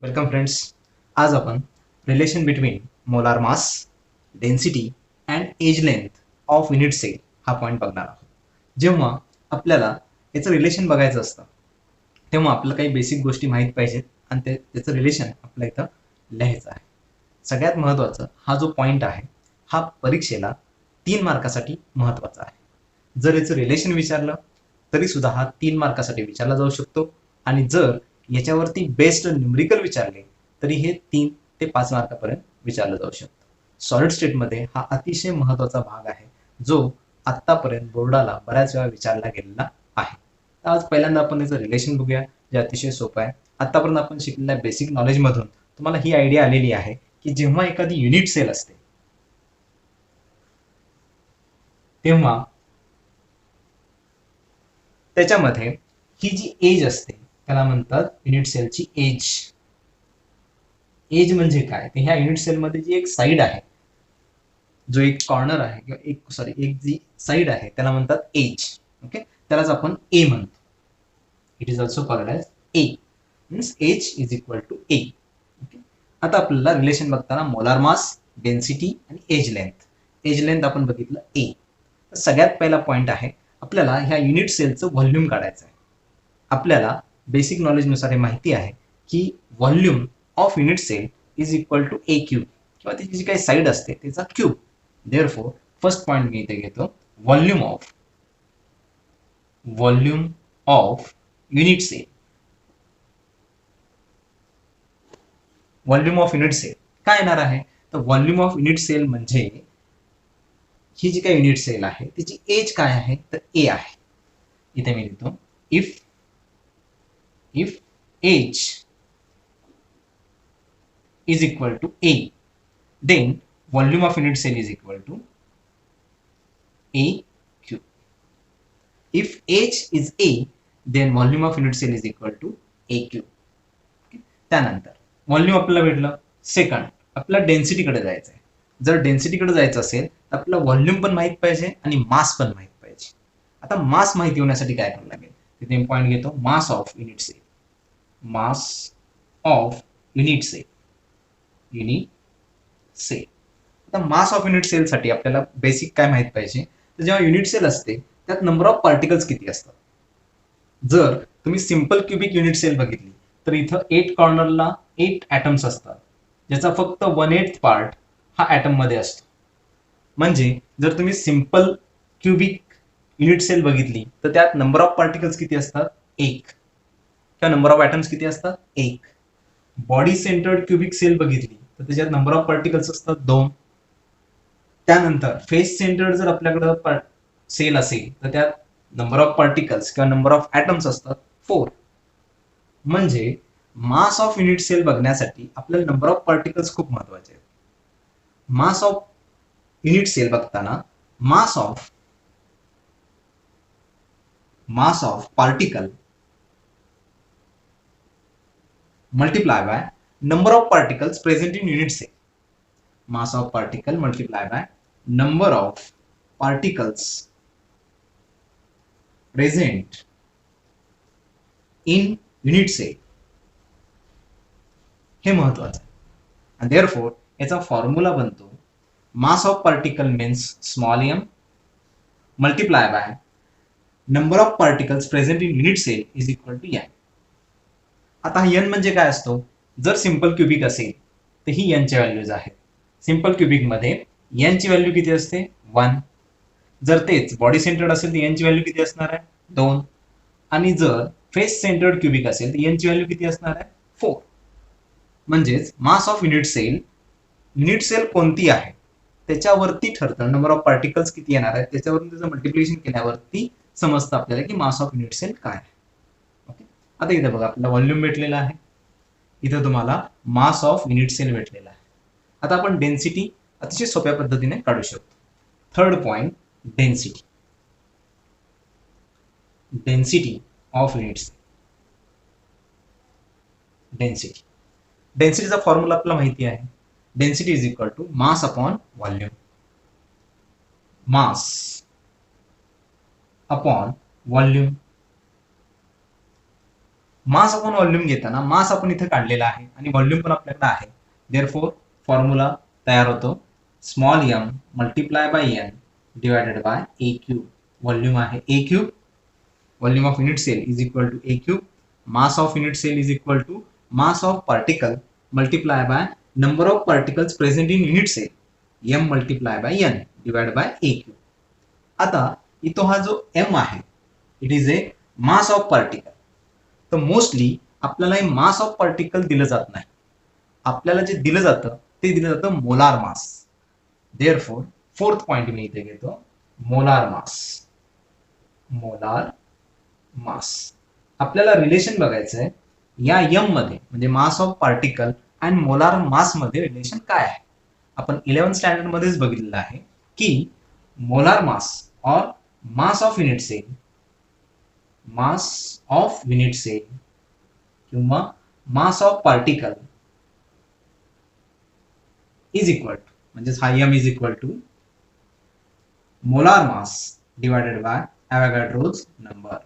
Welcome friends. आज आपण relation between molar mass, density and edge length of unit cell हा point बघणार आहोत. जेव्हा आपल्याला याचं रिलेशन बघायचं असतं तेव्हा आपल्याला काही बेसिक गोष्टी माहीत पाहिजेत आणि त्याचं रिलेशन आपल्या इथं लिहायचं आहे. सगळ्यात महत्त्वाचं हा जो पॉईंट आहे हा परीक्षेला 3 मार्कासाठी महत्त्वाचा आहे. जर याचं रिलेशन विचारलं तरी सुद्धा हा 3 मार्कासाठी विचारला जाऊ शकतो आणि जर याच्यावरती बेस्ड न्यूमरिकल विचारले तरी हे 3 ते 5 मार्कापर्यंत विचारलं जाऊ शकतं. सॉलिड स्टेटमध्ये हा अतिशय महत्त्वाचा भाग आहे जो आत्तापर्यंत बोर्डाला बऱ्याच वेळा विचारला गेलेला आहे. तर आज पहिल्यांदा आपण याचं रिलेशन बघूया, जे अतिशय सोपं आहे. आत्तापर्यंत आपण शिकलेल्या बेसिक नॉलेजमधून तुम्हाला ही आयडिया आलेली आहे की जेव्हा एखादी युनिट सेल असते तेव्हा त्याच्यामध्ये ही जी एज असते त्याला म्हणतात युनिट सेलची एज. एज म्हणजे काय, तर ह्या युनिट सेलमध्ये जी एक साईड आहे, जो एक कॉर्नर आहे किंवा एक जी साईड आहे त्याला म्हणतात एज. ओके, त्यालाच आपण ए म्हणतो. It is also called as A, means edge is equal to A. आता आपल्याला रिलेशन बघताना मोलार मास, डेन्सिटी आणि एज लेंथ. एज लेंथ आपण बघितलं ए. सगळ्यात पहिला पॉईंट आहे, आपल्याला ह्या युनिट सेलचं व्हॉल्यूम काढायचं आहे. आपल्याला बेसिक नॉलेजनुसार हे माहिती आहे की volume of unit cell is equal to A cube किंवा त्याची जी काही साईड असते त्याचा क्यूब. देअरफॉर फर्स्ट पॉईंट मी इथे घेतो, volume of unit cell. Volume of unit cell काय येणार आहे, तर व्हॉल्यूम ऑफ युनिट सेल म्हणजे ही जी काही युनिट सेल आहे त्याची एज काय आहे, तर ए आहे. इथे मी लिहितो, if age is equal to A, then volume of unit cell is equal to A cube. If age is A, then volume of unit cell is equal to A cube. त्यानंतर volume आपल्याला भेटलं. Second आपल्याला डेन्सिटीकडे जायचं आहे. जर डेन्सिटीकडे जायचं असेल तर आपल्याला व्हॉल्यूम पण माहित पाहिजे आणि मास पण माहित पाहिजे. आता मास माहिती होण्यासाठी काय करावं लागेल, तिथे पॉईंट घेतो, mass of unit cell. Mass of unit cell. आता मास ऑफ युनिट सेल साठी आपल्याला बेसिक काय माहित पाहिजे, तर जेव्हा युनिट सेल असते त्यात नंबर ऑफ पार्टिकल्स किती असतात. जर तुम्ही सिंपल क्युबिक युनिट सेल बघितली तर इथं 8 कॉर्नरला 8 ऍटम्स असतात, ज्याचा फक्त 1/8 पार्ट हा ऍटम मध्ये असतो. म्हणजे जर तुम्ही सिंपल क्युबिक युनिट सेल बघितली तर त्यात नंबर ऑफ पार्टिकल्स किती असतात, 1. किंवा नंबर ऑफ ऍटम्स किती असतात, 1. बॉडी सेंटर्ड क्युबिक सेल बघितली तर त्याच्यात नंबर ऑफ पार्टिकल्स असतात 2. त्यानंतर फेस सेंटर्ड जर आपल्याकडे सेल असेल तर त्यात नंबर ऑफ पार्टिकल्स किंवा नंबर ऑफ ऍटम्स असतात 4. म्हणजे मास ऑफ युनिट सेल बघण्यासाठी आपल्याला नंबर ऑफ पार्टिकल्स खूप महत्वाचे आहेत. मास ऑफ युनिट सेल बघताना मास of particle multiply by number of particles present in unit cell. Mass of particle multiply by number of particles present in unit cell. हे महत्वाचं आहे. आणि therefore याचा फॉर्म्युला बनतो, mass of particle means small m multiply by number of particles present in unit cell is equal to n. आता N म्हणजे काय असतो, जर सिंपल क्युबिक असेल तर ही एन ची व्हॅल्यूज आहेत. सिंपल क्युबिक मध्ये एन ची व्हॅल्यू किती असते, 1. जर तेच बॉडी सेंटर्ड असेल तर एन ची व्हॅल्यू किती असणार आहे, 2. आणि जर फेस सेंटर्ड क्युबिक असेल तर एन ची व्हॅल्यू किती असणार आहे, 4. म्हणजेच मास ऑफ युनिट सेल कोणती आहे त्याच्यावरती ठरतं, नंबर ऑफ पार्टिकल्स किती येणार आहे त्याच्यावरून त्याचं मल्टिप्लिकेशन केल्यावरती समजतं आपल्याला की मास ऑफ युनिट सेल काय आहे. आता इथे बघा आपल्याला व्हॉल्यूम भेटलेला आहे, इथे तुम्हाला मास ऑफ युनिट सेल भेटलेला आहे. आता आपण डेन्सिटी अतिशय सोप्या पद्धतीने काढू शकतो. Third point, density of unit cell. डेन्सिटीचा फॉर्म्युला आपल्याला माहिती आहे, density is equal to mass upon volume. Mass upon volume. Mass आपण व्हॉल्यूम घेताना मास आपण इथे काढलेला आहे आणि व्हॉल्यूम पण आपल्याकडे आहे. देअरफॉर फॉर्म्युला तयार होतो small M multiply by N divided by A cube. Volume आहे A cube, volume of unit cell is equal to A cube, mass of unit cell is equal to mass of particle multiply by number of particles present in unit cell M multiply by N divide by A cube. आता इथं हा जो M आहे it is a mass of particle. तर mostly आपल्याला हे मास of particle दिलं जात नाही, आपल्याला जे दिलं जातं ते दिलं जातं molar mass. Therefore fourth point मी इथे घेतो मोलार मास. मोलार मास आपल्याला रिलेशन बघायचं आहे या एम मध्ये म्हणजे मास of particle and molar mass मध्ये रिलेशन काय आहे. आपण 11th स्टँडर्ड मध्येच बघितलेलं आहे की मोलार मास और mass of unit cell, mass of unit cell किंवा mass of particle is equal to म्हणजेच हा M is equal to molar mass divided by Avogadro's number.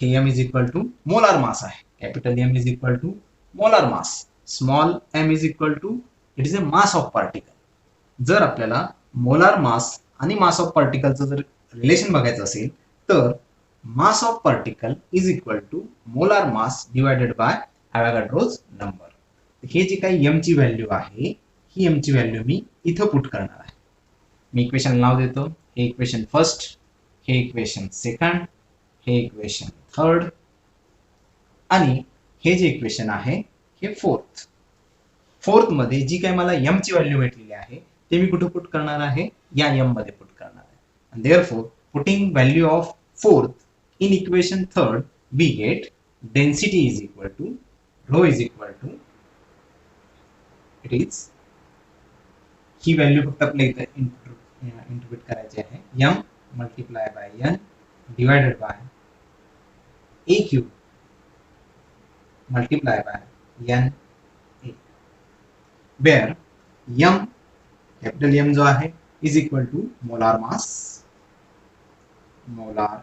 हे M is equal to molar mass आहे. Capital M is equal to molar mass, small M is equal to it is a mass of particle. जर आपल्याला molar mass आणि mass of पार्टिकलचं जर relation बघायचं असेल तर mass of particle is equal to molar mass divided by Avogadro's number. हे जे काही एम ची व्हॅल्यू आहे ही एम ची व्हॅल्यू मी इथं पुट करणार आहे. मी इक्वेशन नाव देतो. हे इक्वेशन फर्स्ट, हे इक्वेशन सेकंड, हे इक्वेशन थर्ड आणि हे जे इक्वेशन आहे हे फोर्थ. फोर्थ मध्ये जी काही मला एम ची व्हॅल्यू भेटलेली आहे ते मी कुठे पुट करणार आहे या एम मध्ये पुट करणार आहे. Therefore putting value of fourth in equation third we get density is equal to rho is equal to it is ही व्हॅल्यू फक्त आपल्या इथे इंटरप्रिट करायची आहे M multiply by N divided by A cube multiply by N A, where M capital M जो आहे is equal to molar mass, molar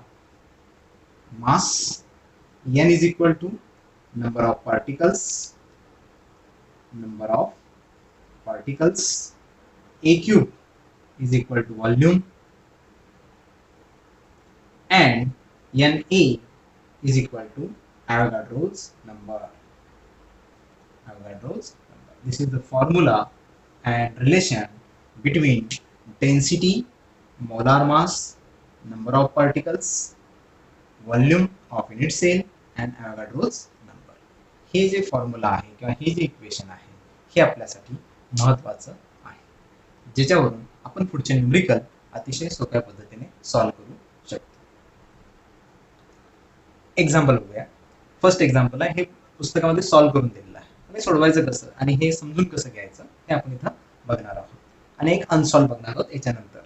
mass, N is equal to number of particles, number of particles, a cube is equal to volume and Na is equal to Avogadro's number. Avogadro's number. This is the formula and relation between density, molar mass, number of particles, volume of unit cell and Avogadro's number. हे जे formula आहे किंवा हे जे equation आहे हे आपल्यासाठी महत्त्वाचं आहे, ज्याच्यावरून आपण पुढचे न्यूमरिकल अतिशय सोप्या पद्धतीने सॉल्व्ह करू शकतो. एक्झाम्पल बघूया. फर्स्ट एक्झाम्पल आहे हे पुस्तकामध्ये सॉल्व्ह करून दिलेलं आहे. आणि सोडवायचं कसं आणि हे समजून कसं घ्यायचं हे आपण इथं बघणार आहोत आणि एक अनसॉल्व्ह बघणार आहोत याच्यानंतर.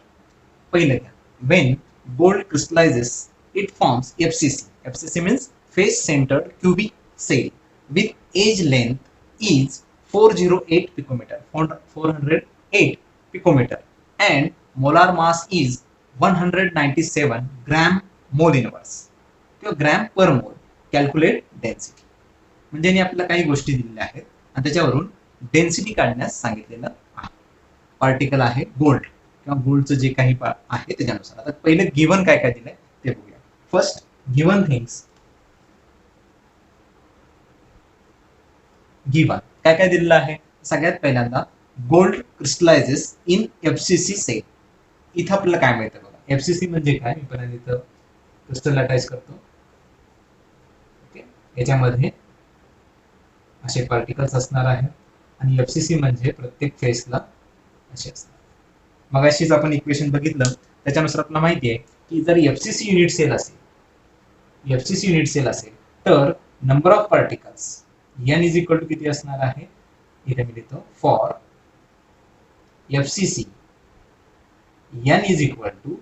पहिलं घ्या. When gold crystallises it forms FCC. FCC means face centred cubic cell with age length is 408 picometer, 408 picometer and molar mass is 197 gram mole inverse किंवा ग्रॅम पर मोल. कॅल्क्युलेट डेन्सिटी म्हणजे आपल्याला काही गोष्टी दिलेल्या आहेत आणि त्याच्यावरून डेन्सिटी काढण्यास सांगितलेलं आहे. पार्टिकल आहे गोल्ड किंवा गोल्डचं जे काही आहे त्याच्यानुसार. आता पहिले गिवन काय काय दिलंय ते बघूया. फर्स्ट गिवन थिंग्स, गिवन काय काय दिलेलं आहे. सगळ्यात पहिल्यांदा गोल्ड क्रिस्टलायझेस इन FCC सेल. इथं आपल्याला काय माहिती बघा. FCC म्हणजे काय मी पहिल्यांदा इथं क्रिस्टल अटॅच करतो. ओके, याच्यामध्ये असे पार्टिकल्स असणार आहेत आणि FCC म्हणजे प्रत्येक फेसला असे असणार. मग अशीच आपण इक्वेशन बघितलं त्याच्यानुसार आपल्याला माहिती आहे की जर FCC युनिट सेल असेल, FCC युनिट सेल असेल तर number of particles n is equal to किती असणार आहे. इथे मी लिहितो for FCC n is equal to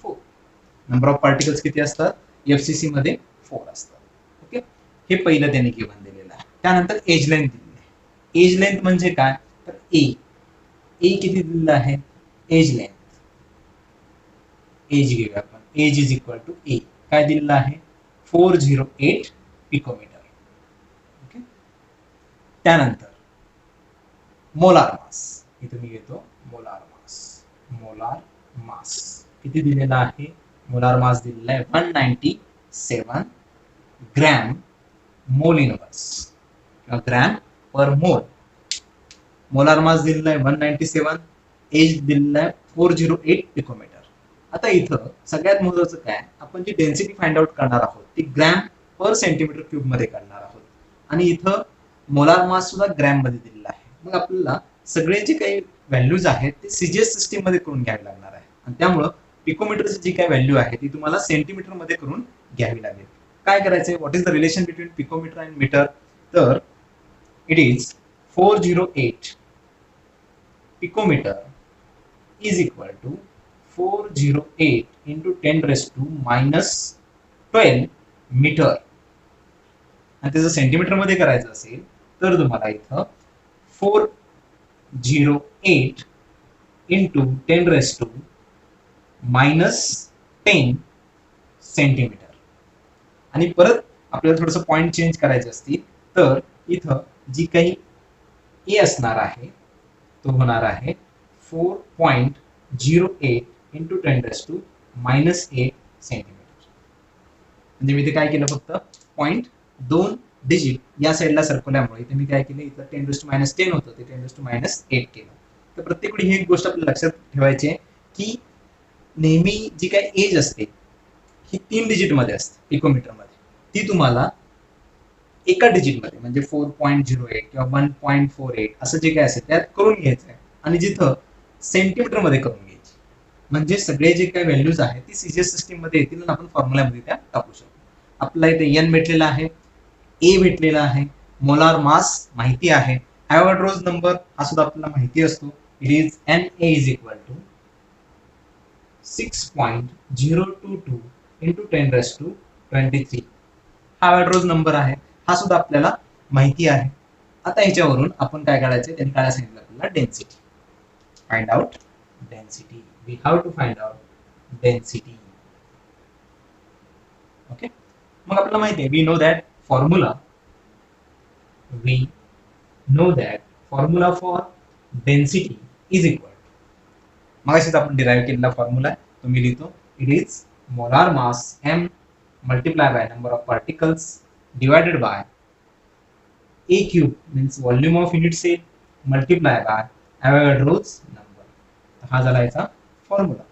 4. Number of particles किती असतात FCC मध्ये 4 असतात. ओके, हे पहिलं त्यांनी गिवन दिलेलं आहे. त्यानंतर एज लेंथ दिलेली आहे. एज लेंथ म्हणजे काय तर ए किती दिलेलं आहे. एज लेंथ, एज घेऊया आपण. एज इज इक्वल टू ए काय दिलेलं आहे 408 पिकोमीटर. ओके. त्यानंतर मोलार मास, इथे मी घेतो मोलार मास. मोलार मास किती दिलेला आहे? मोलार मास दिलेला आहे 197 ग्रॅम मोल इनवर्स किंवा ग्रॅम पर मोल. मोलार मास दिलेला आहे 197, एज दिलेला आहे 408 पिकोमीटर. आता इथं सगळ्यात महत्वाचं काय, आपण जी डेन्सिटी फाइंड आउट करणार आहोत ती ग्रॅम पर सेंटीमीटर क्यूब मध्ये करणार आहोत आणि इथं मोलार मास सुद्धा ग्रॅम मध्ये दिलेला आहे. मग आपल्याला सगळे जे काही व्हॅल्यूज आहेत ते सीजीएस सिस्टीम मध्ये करून घ्यावे लागणार आहे आणि त्यामुळं पिकोमीटरची जी काही व्हॅल्यू आहे ती तुम्हाला सेंटीमीटर मध्ये करून घ्यावी लागेल. काय करायचंय, what is the relation between picometre and metre? तर it is 408 picometer is equal to 408 into 10 raised to minus 12 metre. आणि त्याचं सेंटीमीटर मध्ये करायचं असेल तर तुम्हाला इथं 408 into 10 raised to minus 10 centimetre. आणि परत आपल्याला थोडंसं पॉइंट चेंज करायचे असतील तर इथं जी काही ए असणार आहे तो होणार आहे 4.08 into 10 raised to minus 8 centimetre. म्हणजे मी इथे काय केलं, फक्त पॉइंट 2 डिजिट या साईडला सरकवल्यामुळे इथे मी काय केलं, इथं 10 raised to minus 10 होतं ते 10 raised to minus 8 केलं. तर प्रत्येक वेळी ही एक गोष्ट आपल्याला लक्षात ठेवायची आहे की नेहमी जी काही एज असते ही 3 डिजिट मध्ये असते पिकोमीटर मध्ये, ती तुम्हाला एका डिजिट मध्ये म्हणजे 4.08 किंवा 1.48 असं जे काय असेल त्यात करून घ्यायचं आहे आणि जिथं सेंटीमीटर मध्ये करून घ्यायची. म्हणजे सगळे जे काही व्हॅल्यूज आहेत ती सीजीएस सिस्टीम मध्ये येतील आणि आपण फॉर्म्युल्यामध्ये त्या टाकू शकतो. आपल्याला इथे एन भेटलेला आहे, ए भेटलेला आहे, मोलार मास माहिती आहे, ॲव्होगाड्रोज नंबर हा सुद्धा आपल्याला माहिती असतो. It is Na is equal to 6.022 into 10 raised to 23. हा ॲव्होगाड्रोज नंबर आहे, हा सुद्धा आपल्याला माहिती आहे. आता ह्याच्यावरून आपण काय काढायचं, त्यांनी काय सांगितलं आपल्याला, density. Find out density. We have to find out density. Okay. मग आपल्याला माहिती आहे, we know that formula for density is equal to, मगाशीच आपण डिराइव्ह केलेला फॉर्म्युला आहे तो मी लिहितो. It is molar mass m multiplied by number of particles divided by a cube means volume of unit cell multiplied by Avogadro's number. हा झाला याचा formula,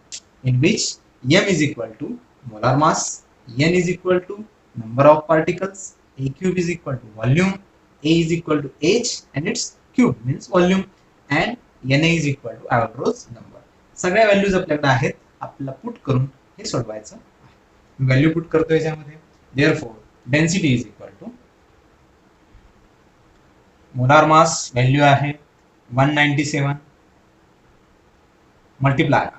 in which m is equal to molar mass, n is equal to number of particles, a cube is equal to volume, a is equal to h and its cube means volume, and na is equal to Avogadro's number. सगळ्या values आपल्याकडे आहेत, आपल्याला put करून हे सोडवायचं. Value put करतो याच्यामध्ये. Therefore density is equal to molar mass value आहे 197 multiply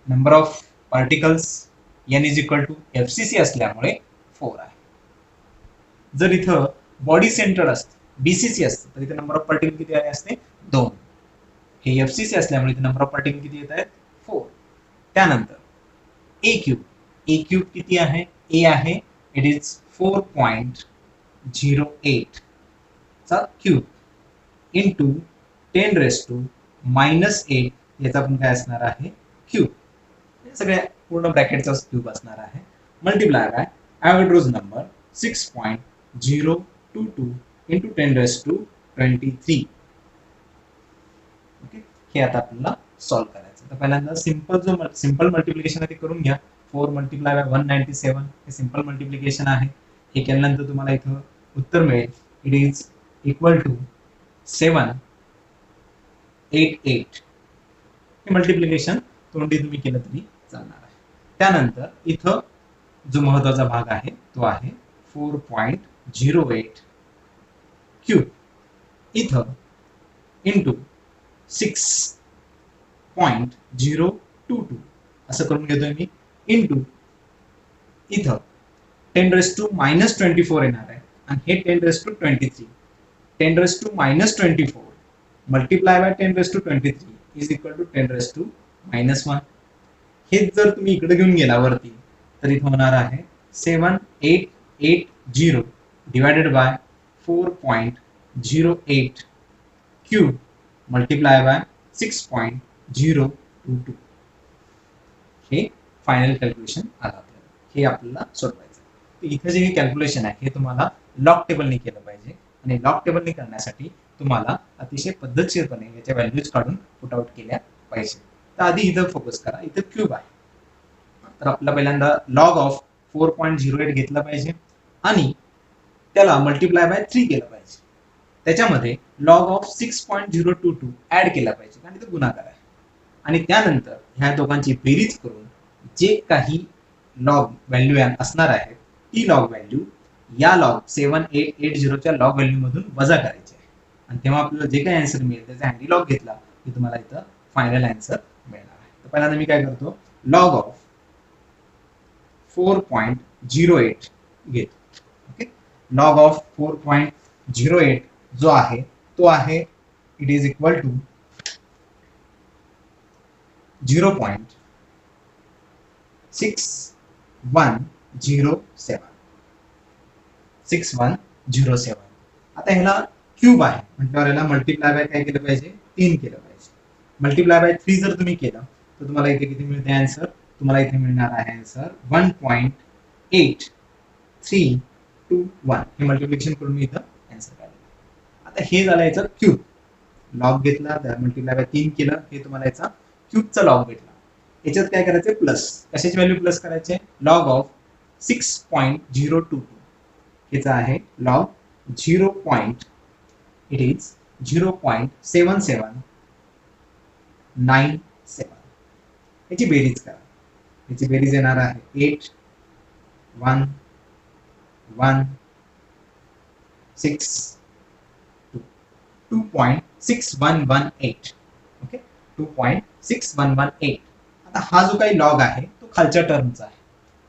number of particles n is equal to FCC असल्यामुळे 4 आहे. जर इथं बॉडी सेंटर असतं, BCC असतं, तर इथे नंबर ऑफ पार्टिकल किती आहे असते 2. हे FCC असल्यामुळे इथे नंबर ऑफ पार्टिकल किती येत आहेत 4. त्यानंतर A क्यूब किती आहे, A आहे, इट इज 4.08 चा cube into 10 raised to minus 8 याचा पण काय असणार आहे क्यूब, सगळ्या पूर्ण ब्रॅकेटचा क्यूब असणार आहे, multiply by Avogadro's number 6.022 into 10 raised to 23. Okay. हे आता आपल्याला सॉल्व करायचं. तर पहिल्यांदा सिंपल मल्टिप्लिकेशन आहे ते करून घ्या. 4 मल्टिप्लाय बाय 197 हे सिंपल मल्टिप्लिकेशन आहे. हे केल्यानंतर तुम्हाला इथं उत्तर मिळेल. It is equal to 788. हे मल्टिप्लिकेशन तोंडी तुम्ही केलं तरी चालणार आहे. त्यानंतर इथं जो महत्वाचा भाग आहे तो आहे 4.08 क्यूब इथं इंटू 6.022 असं करून घेतोय मी, इंटू इथं 10 raised to minus 24 येणार आहे आणि हे 10 raised to 23. 10 raised to minus 24 multiply by 10 raised to 23 is equal to 10 raised to minus 1. हे जर तुम्ही इकडे घेऊन गेला वरती तर इथं होणार आहे 7880 divided by 4.08 cube multiply by 6.022 हे फायनल कॅल्क्युलेशन आलं आपल्याला. हे आपल्याला सोडवायचं. तर इथे जे कॅल्क्युलेशन आहे हे तुम्हाला लॉग टेबलने केलं पाहिजे आणि लॉग टेबलने करण्यासाठी तुम्हाला अतिशय पद्धतशीरपणे याच्या व्हॅल्यूज काढून पुट आउट केल्या पाहिजे. तर आधी इथं फोकस करा. इथं क्यूब आहे तर आपल्याला पहिल्यांदा लॉग ऑफ 4.08 घेतला पाहिजे आणि त्याला मल्टिप्लाय बाय 3 केलं पाहिजे. त्याच्यामध्ये लॉग ऑफ 6.022 ऍड केला पाहिजे कारण इथं गुणाकार आहे आणि त्यानंतर ह्या दोघांची बेरीज करून जे काही लॉग व्हॅल्यू असणार आहे ती लॉग व्हॅल्यू या लॉग 7880 च्या लॉग व्हॅल्यू मधून वजा करायची आहे आणि तेव्हा आपल्याला जे काही आन्सर मिळेल त्याचा हँडी लॉग घेतला की तुम्हाला इथं फायनल आन्सर मिळणार आहे. तर पहिल्यांदा मी काय करतो लॉग ऑफ 4.08 घेतो. ओके लॉग ऑफ 4.08 जो आहे तो आहे इट इज इक्वल टू 0.6107. आता ह्याला क्यूब आहे म्हटल्यावर याला मल्टिप्लाय बाय काय केलं पाहिजे 3 केलं पाहिजे. मल्टिप्लाय बाय 3 जर तुम्ही केलं तर तुम्हाला इथे किती मिळते आन्सर तुम्हाला इथे मिळणार आहे आन्सर 1.8321 हे मल्टिप्लिकेशन करून मी इथं आन्सर काढलं. आता हे झालं याचं क्यूब लॉग घेतला त्या मल्टिप्लाय बाय 3 केलं हे तुम्हाला याचा क्यूबचा लॉग भेटला. याच्यात काय करायचं प्लस कशाची व्हॅल्यू प्लस करायचे लॉग ऑफ 6.022 याचा आहे लॉग 0.7797 याची बेरीज करा. याची बेरीज येणार आहे 8 1 1 6 2.6118 ओके 2.6118. आता हा जो काही लॉग आहे तो खालच्या टर्मचा आहे.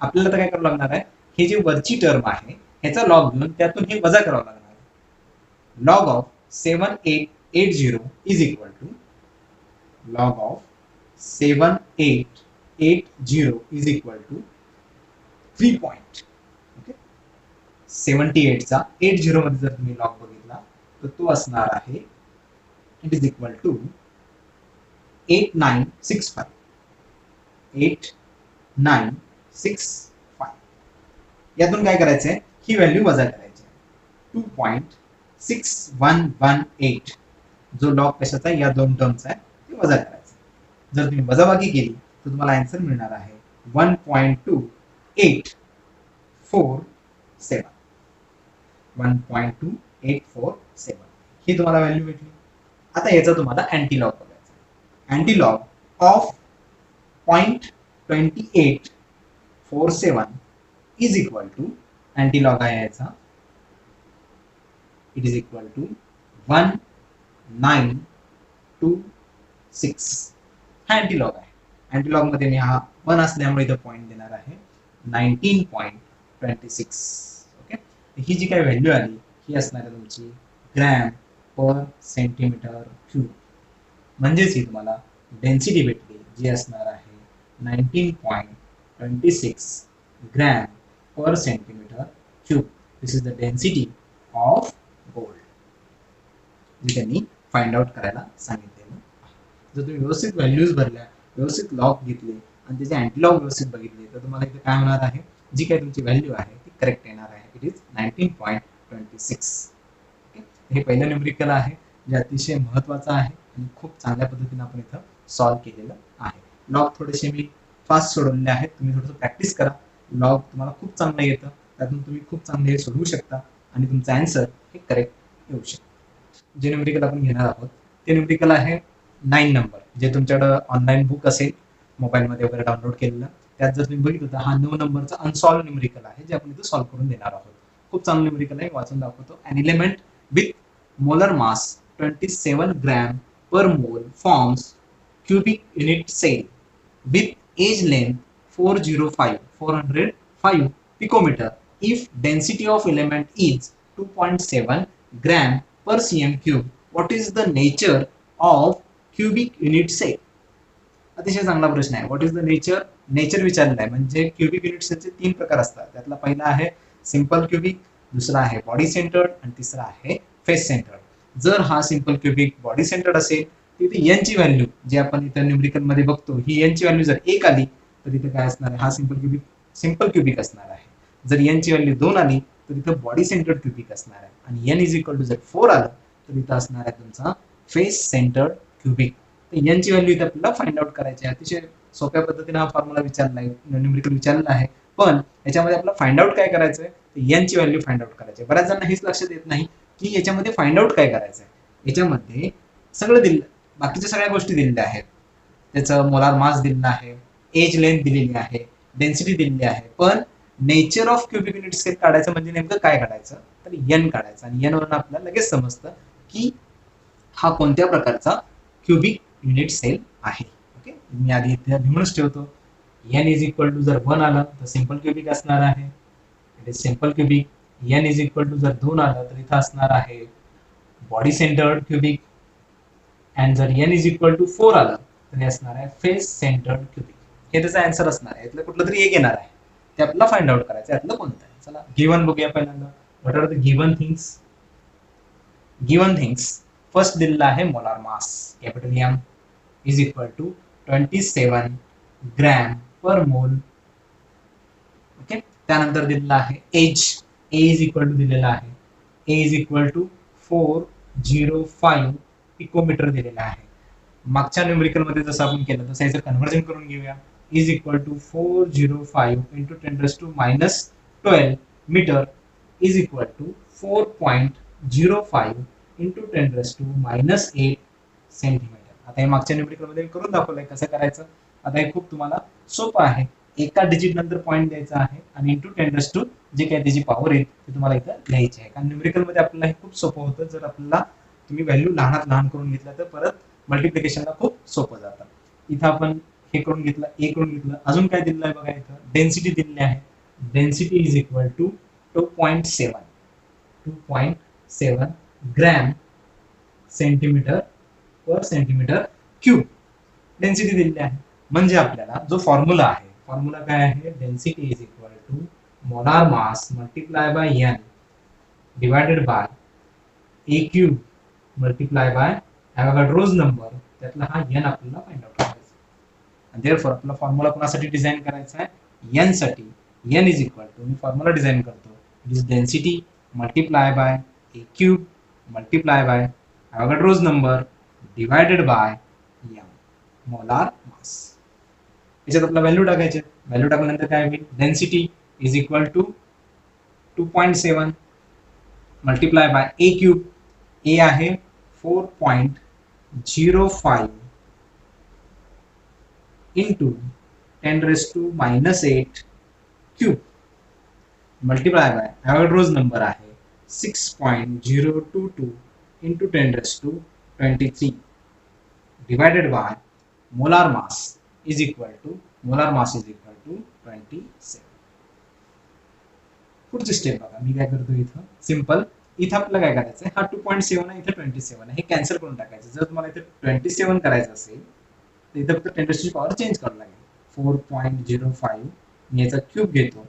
आपल्याला तर काय करावं लागणार आहे हे जे वरची टर्म आहे ह्याचा लॉग घेऊन त्यातून हे वजा करावं लागणार आहे. Log of 7880 is equal to log of 7880 is equal to 3 point okay 78 चा 80 मध्ये जर तुम्ही लॉग बघितला तर तो असणार आहे इट इज इक्वल टू 8965 8965. यातून काय करायचंय ही व्हॅल्यू वजा करायची 2.6118 जो लॉग कशाचा या दोन टर्मचा आहे ते वजा करायचं. जर तुम्ही वजाबाकी केली तर तुम्हाला आन्सर मिळणार आहे 1.2847 1.2847 ही तुम्हाला व्हॅल्यू भेटली. आता याचा तुम्हाला अँटी लॉग बघायचा. Antilog of 0.2847 is equal to antilog आहे याचा इट इज इक्वल टू 1926 हा अँटी लॉग आहे. अँटी लॉग मध्ये मी हा 1 असल्यामुळे इथं पॉइंट देणार आहे 19.26 ओके. ही जी काही व्हॅल्यू आली ही असणार आहे तुमची ग्रॅम पर सेंटीमीटर क्यूब म्हणजेच ही तुम्हाला डेन्सिटी भेटली जी असणार आहे 19.26 gram per centimetre cube. This is the density of gold जी त्यांनी फाइंड आउट करायला सांगितलेलं. जर तुम्ही व्यवस्थित व्हॅल्यूज भरल्या व्यवस्थित लॉग घेतले आणि त्याचे अँटीलॉग व्यवस्थित बघितले तर तुम्हाला इथे काय होणार आहे जी काही तुमची व्हॅल्यू आहे ती करेक्ट येणार आहे. It is 19.26. हे पहिलं न्यूमरिकल आहे जे अतिशय महत्वाचं आहे आणि खूप चांगल्या पद्धतीने आपण इथं सॉल्व्ह केलेलं आहे. लॉग थोडेसे मी फास्ट सोडवलेले आहेत. तुम्ही थोडंसं प्रॅक्टिस करा. लॉग तुम्हाला खूप चांगलं येतं त्यातून तुम्ही खूप चांगले सोडवू शकता आणि तुमचं आन्सर हे करेक्ट येऊ शकतं. जे न्यूमरिकल आपण घेणार आहोत ते न्यूमरिकल आहे 9 नंबर जे तुमच्याकडं ऑनलाईन बुक असेल मोबाईलमध्ये वगैरे डाउनलोड केलेलं त्यात जर तुम्ही बघितलं तर हा 9 नंबरचा अनसॉल्व न्यूमरिकल आहे जे आपण इथं सॉल्व्ह करून देणार आहोत. खूप चांगलं न्यूमरिकल आहे वाचून दाखवतो. An element with molar mass 27 gram per mole forms cubic unit cell with edge length 405 picometer if density of element is 2.7 gram per cm cube. What is the nature of cubic unit cell? अतिशय चांगला प्रश्न आहे. What is the nature? Nature विचारलेलं आहे. म्हणजे cubic unit सेलचे 3 प्रकार असतात. त्यातला पहिला आहे सिंपल क्युबिक, दुसरा आहे बॉडी सेंटर्ड आणि तिसरा आहे फेस सेंटर्ड. जर हा सिंपल क्युबिक बॉडी सेंटर्ड असेल तर इथे एन ची व्हॅल्यू जी आपण इथं न्यूमरिकल मध्ये बघतो ही एन ची व्हॅल्यू जर 1 आली तर इथे काय असणार आहे? हा सिंपल क्युबिक असणार आहे. जर एन ची व्हॅल्यू 2 आली तर इथं बॉडी सेंटर्ड क्युबिक असणार आहे. आणि एन इज इक्वल टू जर 4 आलं तर इथं असणार आहे तुमचा फेस सेंटर्ड क्युबिक. तर एन ची व्हॅल्यू इथं आपल्याला फाइंड आउट करायची आहे. अतिशय सोप्या पद्धतीने हा फॉर्म्युला विचारला आहे, न्यूमरिकल विचारलेला आहे. पण याच्यामध्ये आपल्याला फाइंड आउट काय करायचं आहे? तर एन ची व्हॅल्यू फाइंड आउट करायची आहे. बऱ्याच जणांना हेच लक्षात येत नाही की याच्यामध्ये फाइंड आउट काय करायचं आहे. याच्यामध्ये सगळं दिलं, बाकीच्या सगळ्या गोष्टी दिलेल्या आहेत. त्याचं मोलार मास दिलेला आहे, एज लेंथ दिलेली आहे, डेन्सिटी दिलेली आहे. पण nature of cubic unit cell काढायचं म्हणजे नेमकं काय काढायचं? तर एन काढायचं. आणि एन वरून आपल्याला लगेच समजतं की हा कोणत्या प्रकारचा क्युबिक युनिट सेल आहे. ओके, मी आधी इथे लिहूनच ठेवतो. एन इज इक्वल टू जर 1 आलं तर सिंपल क्युबिक असणार आहे, it is simple cubic. N is equal to जर 2 आलं तर इथं असणार आहे बॉडी सेंटर्ड क्युबिक. अँड जर एन इज इक्वल टू 4 आलं तर हे असणार आहे फेस सेंटर्ड क्युबिक. हे त्याचा आन्सर असणार आहे. यातलं कुठलं तरी एक येणार आहे, ते आपल्याला फाइंड आउट करायचं आहे. यातलं कोणतं आहे? चला गिवन बघूया पहिल्यांदा. What are the given things? Given things first दिलेला आहे molar mass, capital M is equal to 27 gram per mole. Okay, त्यानंतर दिलेला आहे edge, A is equal to दिलेला आहे, A is equal to 405 picometre दिलेला आहे. मागच्या न्यूमरिकल मध्ये जसं आपण केलं तसं याचं कन्व्हर्जन करून घेऊया. Is equal to 405 into 10⁻12 metre is equal to 4.05 into 10⁻8 centimetre. आता हे मागच्या न्यूमरिकल मध्ये करून दाखवलंय कसं करायचं. आता हे खूप तुम्हाला सोपं आहे. एका डिजिट नंतर पॉईंट द्यायचा आहे आणि इंटू 10 जे काही त्याची पॉवर येईल ते तुम्हाला इथं लिहायची आहे. कारण न्यूमरिकल मध्ये आपल्याला हे खूप सोपं होतं. जर आपल्याला तुम्ही व्हॅल्यू लहानात लहान करून घेतला तर परत मल्टिप्लिकेशनला खूप सोपं जातं. इथं आपण हे करून घेतलं, ए करून घेतलं. अजून काय दिलेलं आहे बघा, इथं डेन्सिटी दिलेली आहे. Density is equal to 2.7 gram centimetre per centimetre cube density दिलेली आहे. म्हणजे आपल्याला जो फॉर्म्युला आहे, फॉर्म्युला काय आहे? Density is equal to molar mass multiply by N divided by A cube multiply by Avogadro's number. त्यातला हा एन आपल्याला फाइंड आउट करायचा. आणि देअरफॉर आपला फॉर्म्युला कोणासाठी डिझाइन करायचा आहे? एन साठी. एन इज इक्वल टू, मी फॉर्म्युला डिझाइन करतो, it is density multiply by A cube multiply by Avogadro's number divided by n molar mass. याच्यात आपला व्हॅल्यू टाकायचे. व्हॅल्यू टाकल्यानंतर काय होईल? Density is equal to 2.7 multiply by A cube. A आहे 4.05 into 10⁻8 cube multiply by Avogadro's number आहे 6.022 into 10⁻23 divided by molar mass is equal to 27. पुढची step बघा, मी काय करतो इथं सिंपल. इथं आपल्याला काय करायचं आहे? हा 2.7 आहे, इथं 27 आहे, हे कॅन्सल करून टाकायचं. जर तुम्हाला इथे 27 करायचं असेल तर इथं फक्त 10 पॉवर चेंज करावं लागेल. 4.05 मी याचा क्यूब घेतो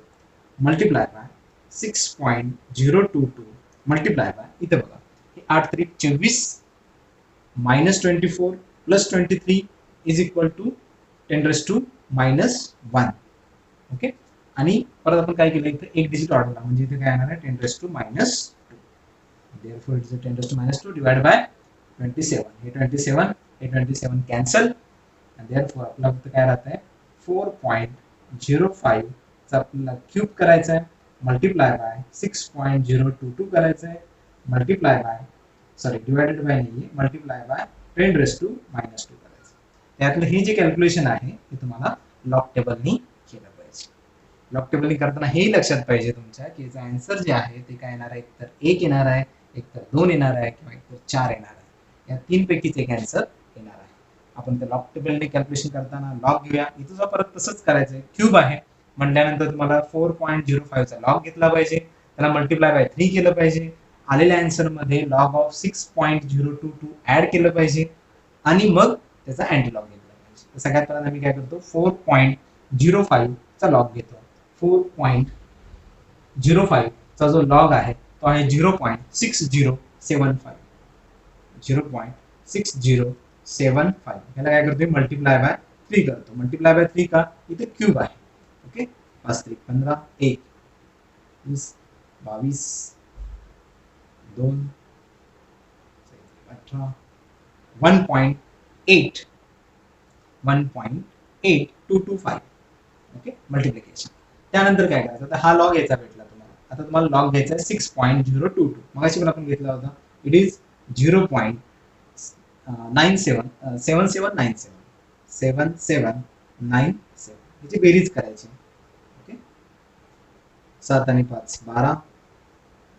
मल्टिप्लाय बाय 6.022 मल्टिप्लाय बाय इथं बघा 8 3 24 -24 plus 23 is equal to 10⁻1. Okay, आणि परत आपण काय केलं इथं एक डिजिट वाढवला म्हणजे इथे काय येणार आहे? 10⁻2. therefore it is 10⁻2 divided by 27. हे 27 कॅन्सल आणि therefore आपला फक्त काय राहत आहे? 4.05 चा आपल्याला क्यूब करायचा आहे मल्टिप्लाय बाय 6.022 करायचं आहे मल्टिप्लाय बाय डिवायडेड बाय नाही, मल्टिप्लाय बाय 10⁻2 करायचं. त्यातलं हे जे कॅल्क्युलेशन आहे ते तुम्हाला लॉग टेबलनी केलं पाहिजे. लॉग टेबलनी करताना हे लक्षात पाहिजे तुमच्या की याचा आन्सर जे आहे ते काय येणार आहे? एकतर 1 येणार आहे, एकतर 2 येणार आहे किंवा एकतर 4 येणार आहे. या 3 पैकीच एक आन्सर येणार आहे. आपण त्या लॉग टेबलने कॅल्क्युलेशन करताना लॉग घेऊया. इथं परत तसंच करायचंय. क्यूब आहे म्हटल्यानंतर तुम्हाला 4.05 चा लॉग घेतला पाहिजे, त्याला मल्टिप्लाय बाय 3 केलं पाहिजे, आलेल्या आन्सर मध्ये लॉग ऑफ 6.022 ऍड केलं पाहिजे आणि मग त्याचा अँटी लॉग घेतला पाहिजे. तर सगळ्यात पहिल्यांदा मी काय करतो 4.05 चा लॉग घेतो. 4.05 चा जो लॉग आहे तो आहे 0.6075. 0.6075 याला काय करतो मल्टिप्लाय बाय 3 करतो. मल्टिप्लाय बाय 3 का इथे क्यूब आहे. ओके 5 3 15 1 20 22 2 18 1.8 1.8225. Okay multiplication. त्यानंतर काय करायचं तर हा लॉग याचा भेटला तुम्हाला. आता तुम्हाला लॉग घ्यायचा आहे 6.022. मगाशी पण आपण घेतला होता. इट इज 0.7797 याची बेरीज करायची. ओके 7 आणि 5 12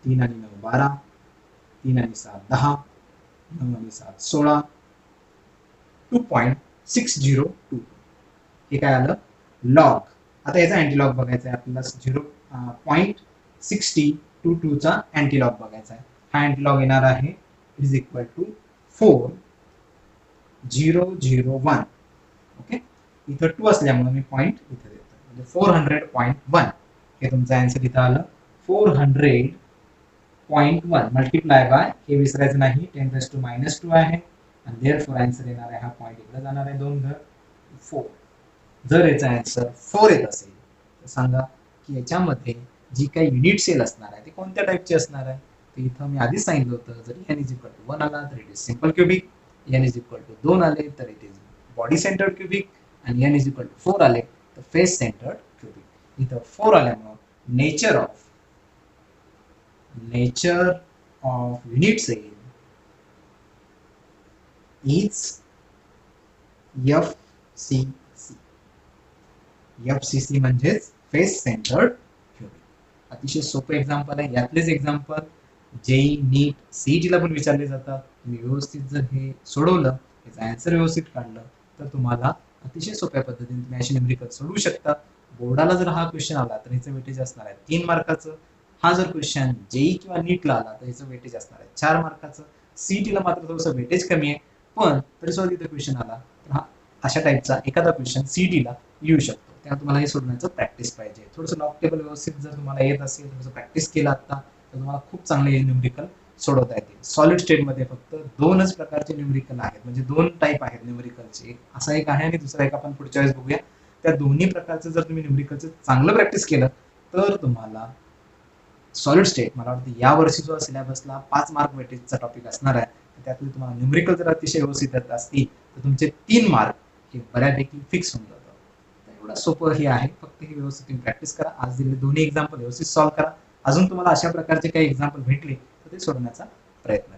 3 आणि 9 12 3 आणि 7 10 9 आणि 7 16 2.602 हे काय आलं लॉग. आता याचा अँटीलॉग बघायचा आहे आपल्याला 0.6022 चा अँटीलॉग बघायचा आहे. हा अँटीलॉग येणार आहे it is equal to 4001. Okay इथं 2 असल्यामुळे मी पॉईंट इथे देतो म्हणजे 400.1 हे तुमचं आन्सर इथं आलं 400.1 मल्टिप्लाय बाय हे विसरायचं नाही 10⁻² आहे आणि देअरफॉर आन्सर येणार आहे हा पॉईंट इकडे जाणार आहे 2 घर 4. जर याचा आन्सर 4 येत असेल तर सांगा की याच्यामध्ये जी काही युनिट सेल असणार आहे ती कोणत्या टाईपची असणार आहे. तर इथं मी आधीच सांगितलं होतं जर n इज इक्वल टू 1 आला तर it is simple cubic, n is equal to 2 आले तर it is body centred cubic आणि n इज इक्वल टू 4 आले तर फेस सेंटर्ड क्यूबिक. इथं 4 आल्यामुळे nature of unit cell is FCC म्हणजेच फेस सेंटर्ड क्यूबिक. अतिशय सोपं एक्झाम्पल आहे. यातलेच एक्झाम्पल जेई नीट सीईटीला पण विचारले जातात. तुम्ही व्यवस्थित जर हे सोडवलं याचा आन्सर व्यवस्थित काढलं तर तुम्हाला अतिशय सोप्या पद्धतीने तुम्ही अशी न्यूमेरिकल सोडवू शकता. बोर्डाला जर हा क्वेश्चन आला तर ह्याचं वेटेज असणार आहे 3 मार्काचं. हा जर क्वेश्चन जेई किंवा नीटला आला तर ह्याचं वेटेज असणार आहे 4 मार्काचं. सीईटीला मात्र थोडंसं वेटेज कमी आहे पण तरी सुद्धा तिथे क्वेश्चन आला तर हा अशा टाईपचा एखादा क्वेश्चन सीईटीला येऊ शकतो. तेव्हा तुम्हाला हे सोडण्याचं प्रॅक्टिस पाहिजे. थोडंसं लॉग टेबल व्यवस्थित जर तुम्हाला येत असेल थोडंसं प्रॅक्टिस केलं आता तर तुम्हाला खूप चांगले न्यूमेरिकल सोडवता येतील. सॉलिड स्टेटमध्ये फक्त 2च प्रकारचे न्यूमेरिकल आहेत म्हणजे 2 टाईप आहेत न्यूमेरिकलचे. असा एक आहे आणि दुसरा एक आपण पुढच्या वेळेस बघूया. त्या दोन्ही प्रकारचं जर तुम्ही न्यूमेरिकलचं चांगलं प्रॅक्टिस केलं तर तुम्हाला सॉलिड स्टेट मला वाटतं या वर्षी जो सिलेबसला 5 मार्क वेटेजचा टॉपिक असणार आहे त्यातले तुम्हाला न्यूमेरिकल जर अतिशय व्यवस्थित येत असतील तर तुमचे 3 मार्क हे बऱ्यापैकी फिक्स होऊन जातात. एवढं सोपं हे आहे. फक्त हे व्यवस्थित तुम्ही प्रॅक्टिस करा. आज दिलेले दोन्ही एक्झाम्पल व्यवस्थित सॉल्व्ह करा. अजून तुम्हाला अशा प्रकारचे काही एक्झाम्पल भेटले तर ते सोडवण्याचा प्रयत्न